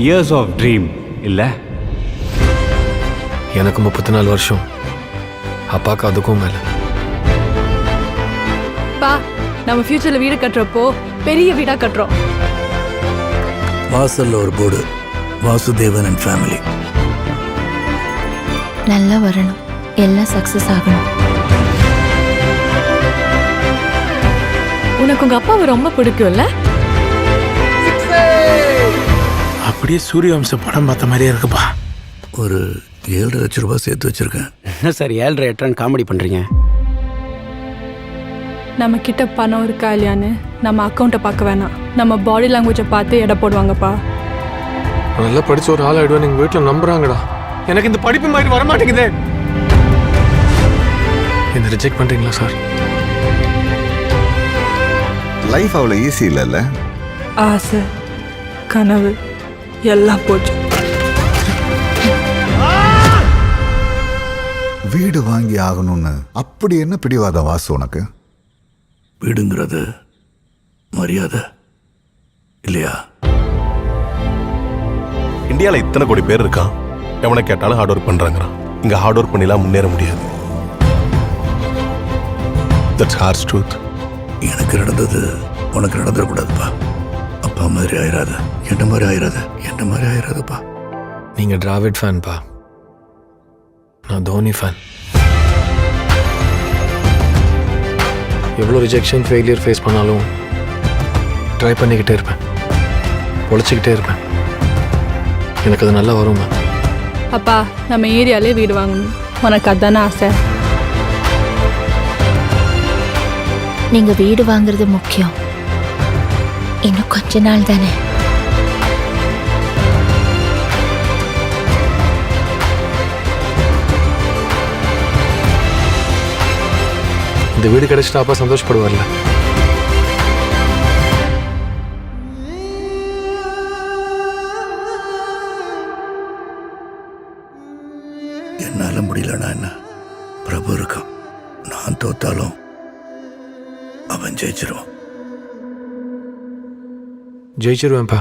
Years of dream இல்லை? எனக்கு 34 வருஷம், அப்பாவுக்கு அதுக்கும் மேலே. பா, நம்ம ஃபியூச்சர்ல வீடு கட்டுறப்போ பெரிய வீடா கட்டுறோம். வாசல்ல ஒரு போர்டு, வாசுதேவன் அண்ட் ஃபேமிலி. நல்லா வரணும், எல்லாம் சக்சஸ் ஆகணும். உனக்கு உங்க அப்பாவை ரொம்ப பிடிக்கும்ல? அப்படியே சூரியவம்ச படம் பார்த்த மாதிரியே இருக்குப்பா. ஒரு 7.5 லட்ச ரூபாய் சேர்த்து வச்சிருக்கேன். என்ன சார் 7.5 8 காமெடி பண்றீங்க? நம்ம கிட்ட பணம் இருக்கா இல்லையான்னு நம்ம அக்கௌண்ட்டை பார்க்க வேணாம், நம்ம பாடி லாங்குவேஜை பார்த்து எடை போடுவாங்கப்பா. நல்லா படிச்ச ஒரு ஆள் ஆயிடுவேன் எங்கள் வீட்டில் நம்புறாங்கடா. எனக்கு இந்த படிப்பு மாதிரி வரமாட்டேங்குதே. என்ன ரிஜெக்ட் பண்ணுறீங்களா சார்? லைஃப் அவ்வளோ ஈஸி இல்லைல்ல. ஆசை, கனவு எல்லாம் போச்சு. வீடு வாங்கி ஆகணும்னு அப்படி என்ன பிடிவாதம் வாசு உனக்கு? வீடுங்கிறது மரியாதை இல்லையா? இந்தியாவில் இத்தனை கோடி பேர் இருக்கான், எவனை கேட்டாலும் ஹார்ட் ஒர்க் பண்ணுறாங்கிறான். இங்கே ஹார்ட் ஒர்க் பண்ணிலாம் முன்னேற முடியாது. That's harsh truth. எனக்கு நடந்தது உனக்கு நடந்துடக்கூடாதுப்பா. அப்பா மாதிரி ஆயிராத, என்ன மாதிரி ஆயிராத, என்ன மாதிரி ஆயிராதப்பா. நீங்கள் டிராவிட் ஃபேன்பா, நான் தோனி ஃபேன். எவ்வளோ ரிஜெக்ஷன் ஃபெயிலியர் ஃபேஸ் பண்ணாலும் ட்ரை பண்ணிக்கிட்டே இருப்பேன், உழைச்சிக்கிட்டே இருப்பேன். எனக்கு அது நல்லா வருமா? அப்பா, நம்ம ஏரியாலே வீடு வாங்கணும், உனக்கு அதானே ஆசை? நீங்க வீடு வாங்குறது முக்கியம், இன்னும் கொஞ்ச நாள் தானே. இந்த வீடு கிடைச்சிட்டா அப்பா சந்தோஷப்படுவார்ல. என்னால முடியலன்னா என்ன, பிரபு இருக்கான். நான் தோத்தாலும் அவன் ஜெயிச்சிருவான். ஜெயிச்சிருவேன்ப்பா.